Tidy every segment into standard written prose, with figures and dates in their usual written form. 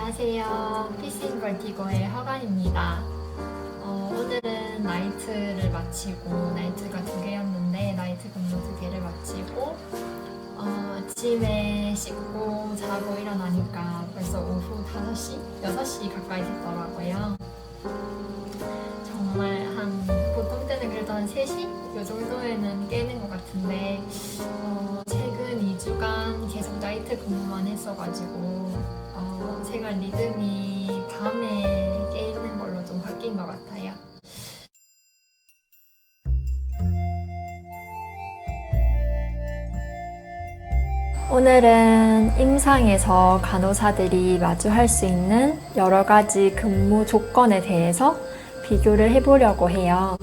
안녕하세요. 피싱 벌티고의 허간입니다. 오늘은 나이트를 마치고, 나이트가 2개였는데 나이트 근무 2개를 마치고 아침에 씻고 자고 일어나니까 벌써 오후 5시? 6시 가까이 됐더라고요. 정말 보통 때는 그래도 한 3시? 이 정도에는 깨는 것 같은데 최근 2주간 계속 나이트 근무만 했어가지고 생활 리듬이 밤에 깨있는 걸로 좀 바뀐 것 같아요. 오늘은 임상에서 간호사들이 마주할 수 있는 여러 가지 근무 조건에 대해서 비교를 해보려고 해요.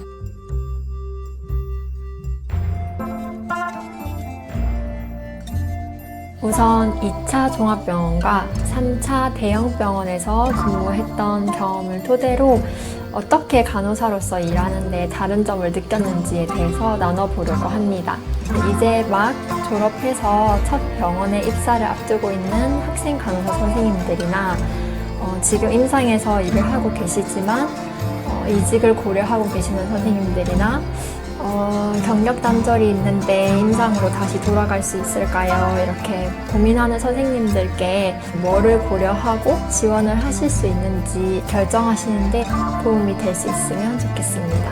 우선 2차 종합병원과 3차 대형병원에서 근무했던 경험을 토대로 어떻게 간호사로서 일하는 데 다른 점을 느꼈는지에 대해서 나눠보려고 합니다. 이제 막 졸업해서 첫 병원에 입사를 앞두고 있는 학생 간호사 선생님들이나 지금 임상에서 일을 하고 계시지만 이직을 고려하고 계시는 선생님들이나 경력 단절이 있는데 임상으로 다시 돌아갈 수 있을까요? 이렇게 고민하는 선생님들께 뭐를 고려하고 지원을 하실 수 있는지 결정하시는데 도움이 될 수 있으면 좋겠습니다.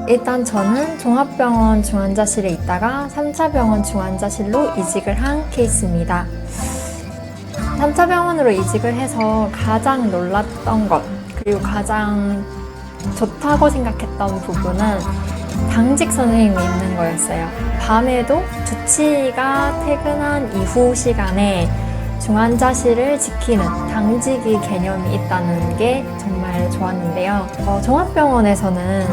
일단 저는 종합병원 중환자실에 있다가 3차 병원 중환자실로 이직을 한 케이스입니다. 3차 병원으로 이직을 해서 가장 놀랐던 것, 그리고 가장 좋다고 생각했던 부분은 당직 선생님이 있는 거였어요. 밤에도 주치의가 퇴근한 이후 시간에 중환자실을 지키는 당직의 개념이 있다는 게 정말 좋았는데요. 종합병원에서는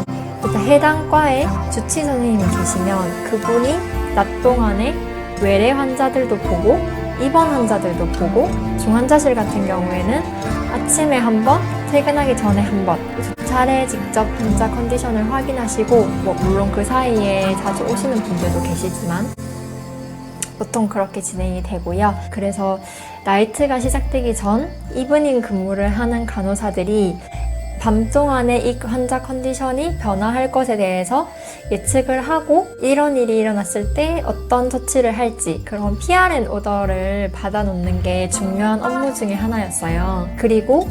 일단 해당 과에 주치의 선생님이 계시면 그분이 낮 동안에 외래 환자들도 보고 입원 환자들도 보고, 중환자실 같은 경우에는 아침에 한 번, 퇴근하기 전에 한 번, 2차례 직접 환자 컨디션을 확인하시고, 물론 그 사이에 자주 오시는 분들도 계시지만 보통 그렇게 진행이 되고요. 그래서 나이트가 시작되기 전 이브닝 근무를 하는 간호사들이 밤 동안에 이 환자 컨디션이 변화할 것에 대해서 예측을 하고 이런 일이 일어났을 때 어떤 처치를 할지 그런 PRN 오더를 받아놓는 게 중요한 업무 중에 하나였어요. 그리고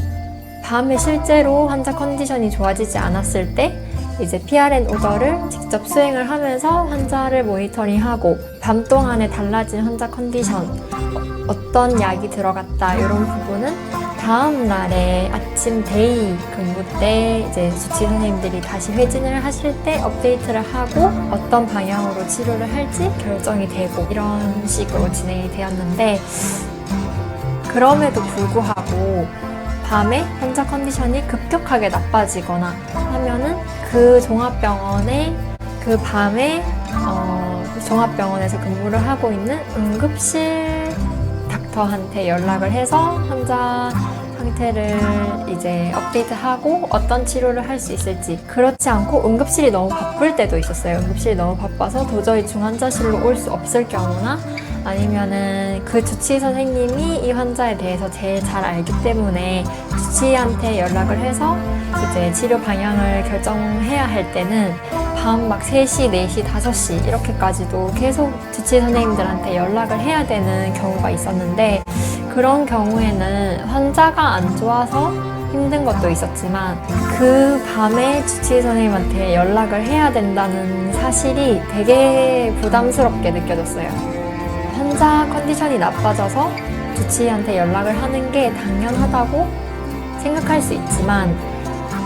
밤에 실제로 환자 컨디션이 좋아지지 않았을 때 이제 PRN 오더를 직접 수행을 하면서 환자를 모니터링하고 밤 동안에 달라진 환자 컨디션 어떤 약이 들어갔다 이런 부분은 다음 날에 아침 데이 근무 때 이제 주치 선생님들이 다시 회진을 하실 때 업데이트를 하고 어떤 방향으로 치료를 할지 결정이 되고 이런 식으로 진행이 되었는데 그럼에도 불구하고 밤에 환자 컨디션이 급격하게 나빠지거나 하면은 그 종합병원에 그 밤에 종합병원에서 근무를 하고 있는 응급실 닥터한테 연락을 해서 환자 상태를 이제 업데이트하고 어떤 치료를 할 수 있을지. 그렇지 않고 응급실이 너무 바쁠 때도 있었어요. 응급실이 너무 바빠서 도저히 중환자실로 올 수 없을 경우나 아니면은 그 주치의 선생님이 이 환자에 대해서 제일 잘 알기 때문에 주치의한테 연락을 해서 이제 치료 방향을 결정해야 할 때는 밤 막 3시, 4시, 5시 이렇게까지도 계속 주치의 선생님들한테 연락을 해야 되는 경우가 있었는데 그런 경우에는 환자가 안 좋아서 힘든 것도 있었지만 그 밤에 주치의 선생님한테 연락을 해야 된다는 사실이 되게 부담스럽게 느껴졌어요. 환자 컨디션이 나빠져서 주치의한테 연락을 하는 게 당연하다고 생각할 수 있지만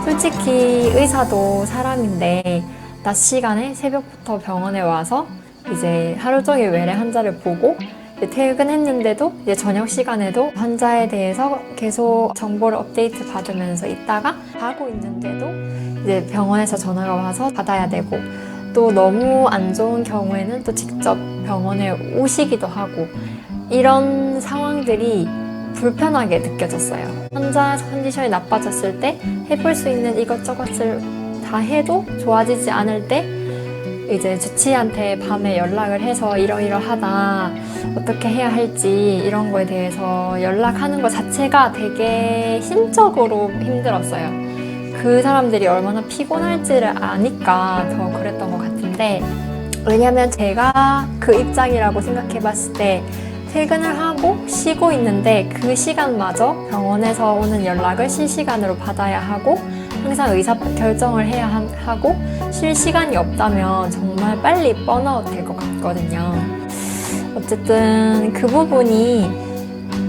솔직히 의사도 사람인데 낮 시간에 새벽부터 병원에 와서 이제 하루 종일 외래 환자를 보고 퇴근했는데도 이제 저녁 시간에도 환자에 대해서 계속 정보를 업데이트 받으면서 있다가 자고 있는데도 이제 병원에서 전화가 와서 받아야 되고 또 너무 안 좋은 경우에는 또 직접 병원에 오시기도 하고 이런 상황들이 불편하게 느껴졌어요. 환자 컨디션이 나빠졌을 때 해볼 수 있는 이것저것을 다 해도 좋아지지 않을 때 이제 주치의한테 밤에 연락을 해서 이러이러하다, 어떻게 해야 할지 이런 거에 대해서 연락하는 것 자체가 되게 심적으로 힘들었어요. 그 사람들이 얼마나 피곤할지를 아니까 더 그랬던 것 같은데, 왜냐면 제가 그 입장이라고 생각해 봤을 때 퇴근을 하고 쉬고 있는데 그 시간마저 병원에서 오는 연락을 실시간으로 받아야 하고 항상 의사 결정을 해야 하고 쉴 시간이 없다면 정말 빨리 번아웃 될 것 같거든요. 어쨌든 그 부분이,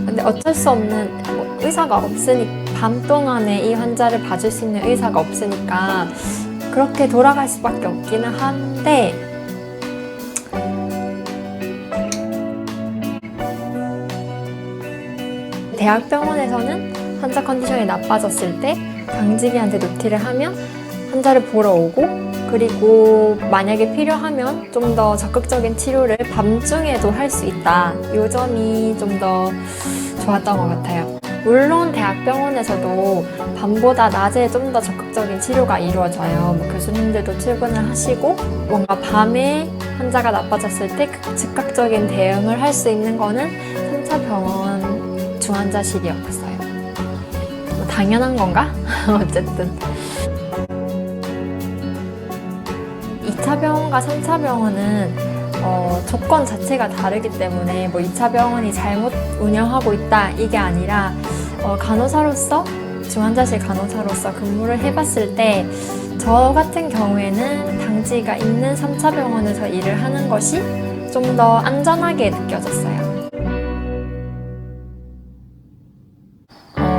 근데 어쩔 수 없는, 의사가 없으니 밤 동안에 이 환자를 봐줄 수 있는 의사가 없으니까 그렇게 돌아갈 수밖에 없기는 한데, 대학병원에서는 환자 컨디션이 나빠졌을 때 당직이한테 노티를 하면 환자를 보러 오고, 그리고 만약에 필요하면 좀 더 적극적인 치료를 밤중에도 할 수 있다. 이 점이 좀 더 좋았던 것 같아요. 물론 대학병원에서도 밤보다 낮에 좀 더 적극적인 치료가 이루어져요. 교수님들도 출근을 하시고 뭔가 밤에 환자가 나빠졌을 때 즉각적인 대응을 할 수 있는 거는 3차 병원 중환자실이었어요. 당연한 건가? 어쨌든 2차 병원과 3차 병원은 조건 자체가 다르기 때문에 2차 병원이 잘못 운영하고 있다 이게 아니라, 간호사로서, 중환자실 간호사로서 근무를 해봤을 때 저 같은 경우에는 당지가 있는 3차 병원에서 일을 하는 것이 좀 더 안전하게 느껴졌어요.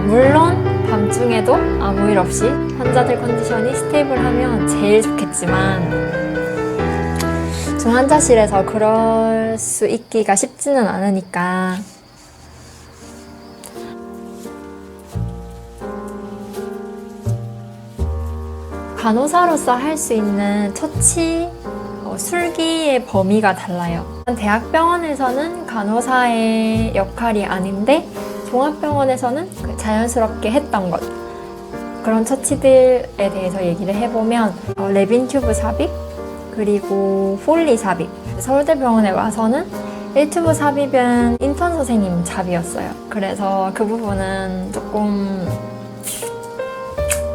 물론 밤중에도 아무 일 없이 환자들 컨디션이 스테이블하면 제일 좋겠지만 중환자실에서 그럴 수 있기가 쉽지는 않으니까 간호사로서 할 수 있는 처치, 술기의 범위가 달라요. 대학병원에서는 간호사의 역할이 아닌데 종합병원에서는 자연스럽게 했던 것, 그런 처치들에 대해서 얘기를 해보면 레빈 튜브 삽입, 그리고 폴리 삽입. 서울대병원에 와서는 1튜브 삽입은 인턴 선생님 잡이었어요. 그래서 그 부분은 조금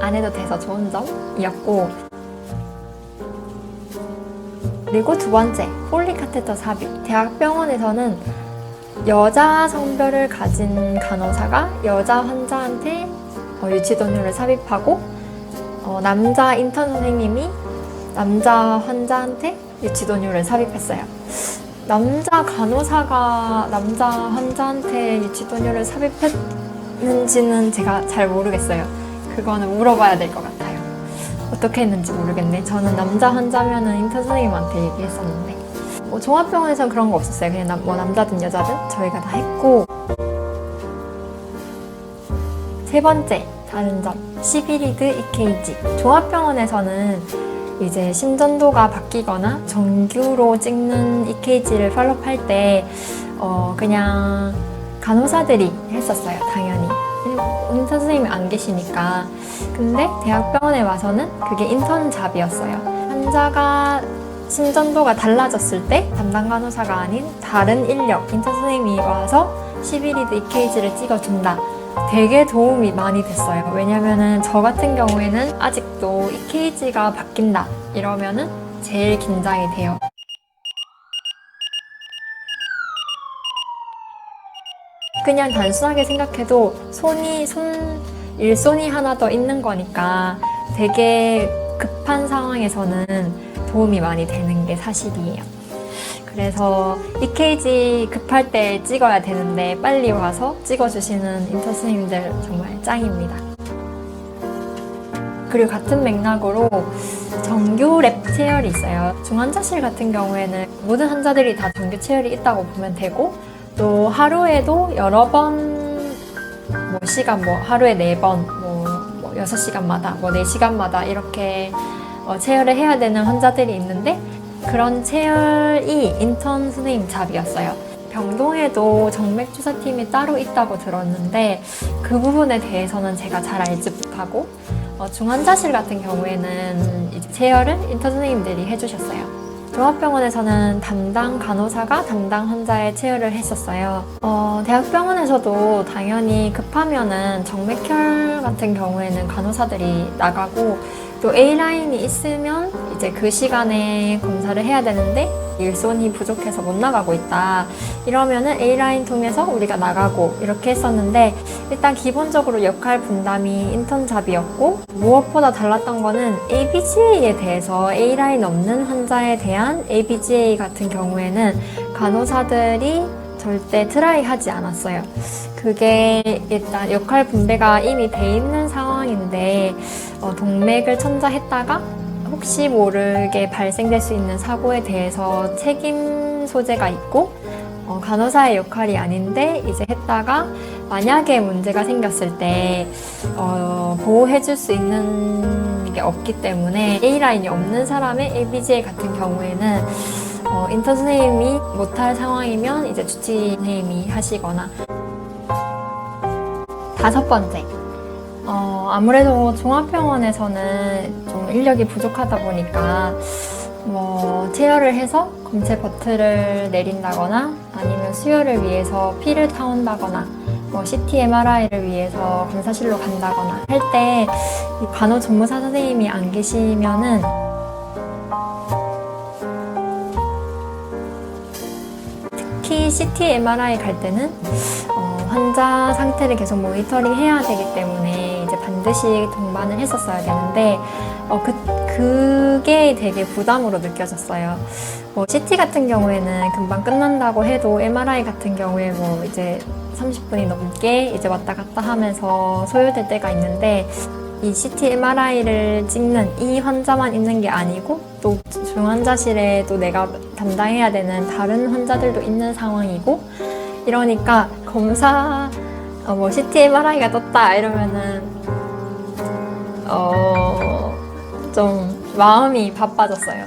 안 해도 돼서 좋은 점이었고, 그리고 두 번째, 폴리 카테터 삽입. 대학병원에서는 여자 성별을 가진 간호사가 여자 환자한테 유치도뇨를 삽입하고, 남자 인턴 선생님이 남자 환자한테 유치도뇨를 삽입했어요. 남자 간호사가 남자 환자한테 유치도뇨를 삽입했는지는 제가 잘 모르겠어요. 그거는 물어봐야 될 것 같아요. 어떻게 했는지 모르겠네. 저는 남자 환자면은 인턴 선생님한테 얘기했었는데, 종합병원에서는 그런 거 없었어요. 그냥 남자든 여자든 저희가 다 했고. 세 번째 다른 점, 12리드 EKG. 종합병원에서는 이제 심전도가 바뀌거나 정규로 찍는 EKG를 팔로우할 때 그냥 간호사들이 했었어요. 당연히 인턴 선생님이 안 계시니까. 근데 대학병원에 와서는 그게 인턴 잡이었어요. 환자가 심전도가 달라졌을 때 담당 간호사가 아닌 다른 인력, 인턴 선생님이 와서 12리드 EKG를 찍어준다. 되게 도움이 많이 됐어요. 왜냐면은 저 같은 경우에는 아직도 EKG가 바뀐다 이러면은 제일 긴장이 돼요. 그냥 단순하게 생각해도 일손이 하나 더 있는 거니까 되게 급한 상황에서는 도움이 많이 되는 게 사실이에요. 그래서 EKG 급할 때 찍어야 되는데 빨리 와서 찍어주시는 인턴 선생님들 정말 짱입니다. 그리고 같은 맥락으로 정규 랩 체열이 있어요. 중환자실 같은 경우에는 모든 환자들이 다 정규 체열이 있다고 보면 되고, 또 하루에도 여러 번, 시간 하루에 4번, 6시간마다, 4시간마다 이렇게 체열을 해야 되는 환자들이 있는데, 그런 체열이 인턴 선생님 잡이었어요. 병동에도 정맥주사팀이 따로 있다고 들었는데 그 부분에 대해서는 제가 잘 알지 못하고, 중환자실 같은 경우에는 이제 체열을 인턴 선생님들이 해주셨어요. 종합병원에서는 담당 간호사가 담당 환자의 체열을 했었어요. 대학병원에서도 당연히 급하면은 정맥혈 같은 경우에는 간호사들이 나가고, 또 A라인이 있으면 이제 그 시간에 검사를 해야 되는데 일손이 부족해서 못 나가고 있다. 이러면은 A라인 통해서 우리가 나가고 이렇게 했었는데, 일단 기본적으로 역할 분담이 인턴 잡이었고, 무엇보다 달랐던 거는 ABGA에 대해서 A라인 없는 환자에 대한 ABGA 같은 경우에는 간호사들이 절대 트라이 하지 않았어요. 그게 일단 역할 분배가 이미 돼 있는 상황인데, 동맥을 천자했다가 혹시 모르게 발생될 수 있는 사고에 대해서 책임 소재가 있고, 간호사의 역할이 아닌데 이제 했다가 만약에 문제가 생겼을 때 보호해줄 수 있는 게 없기 때문에 A라인이 없는 사람의 ABGA 같은 경우에는 인턴 선생님이 못할 상황이면 이제 주치 선생님이 하시거나. 5번째, 아무래도 종합병원에서는 좀 인력이 부족하다 보니까 체열을 해서 검체 버튼을 내린다거나 아니면 수혈을 위해서 피를 타온다거나 CT, MRI를 위해서 검사실로 간다거나 할 때 이 간호조무사 선생님이 안 계시면은 특히 CT, MRI 갈 때는 환자 상태를 계속 모니터링 해야 되기 때문에 이제 반드시 동반을 했었어야 되는데 그게 되게 부담으로 느껴졌어요. CT 같은 경우에는 금방 끝난다고 해도 MRI 같은 경우에 이제 30분이 넘게 이제 왔다 갔다 하면서 소요될 때가 있는데, 이 CT, MRI를 찍는 이 환자만 있는 게 아니고 또 중환자실에 또 내가 담당해야 되는 다른 환자들도 있는 상황이고, 이러니까 검사 CT, MRI가 떴다 이러면은 좀 마음이 바빠졌어요.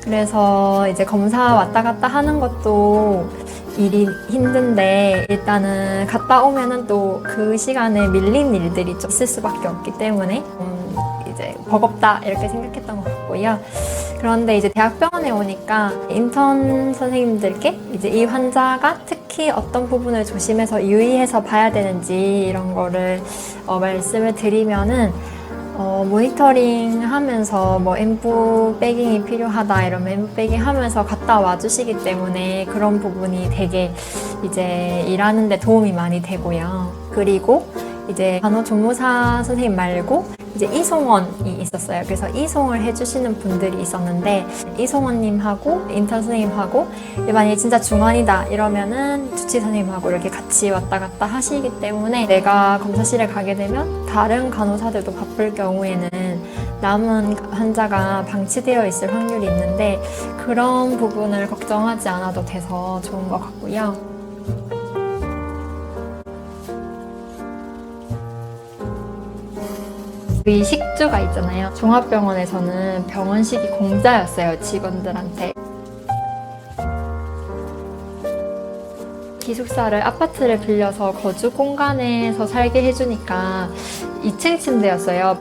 그래서 이제 검사 왔다 갔다 하는 것도 일이 힘든데, 일단은 갔다 오면은 또 그 시간에 밀린 일들이 좀 있을 수밖에 없기 때문에 이제 버겁다 이렇게 생각했던 것 같고요. 그런데 이제 대학병원에 오니까 인턴 선생님들께 이제 이 환자가 특히 어떤 부분을 조심해서 유의해서 봐야 되는지 이런 거를 말씀을 드리면은 모니터링 하면서 엠부 백잉이 필요하다 이러면 엠부 백잉 하면서 갔다 와 주시기 때문에 그런 부분이 되게 이제 일하는 데 도움이 많이 되고요. 그리고 이제 간호조무사 선생님 말고 이제 이송원이 있었어요. 그래서 이송을 해주시는 분들이 있었는데, 이송원님하고 인턴 선생님하고 만약에 진짜 중환이다 이러면은 주치 선생님하고 이렇게 같이 왔다 갔다 하시기 때문에 내가 검사실에 가게 되면 다른 간호사들도 바쁠 경우에는 남은 환자가 방치되어 있을 확률이 있는데, 그런 부분을 걱정하지 않아도 돼서 좋은 것 같고요. 이 식주가 있잖아요. 종합병원에서는 병원식이 공짜였어요, 직원들한테. 기숙사를, 아파트를 빌려서 거주 공간에서 살게 해주니까 2층 침대였어요.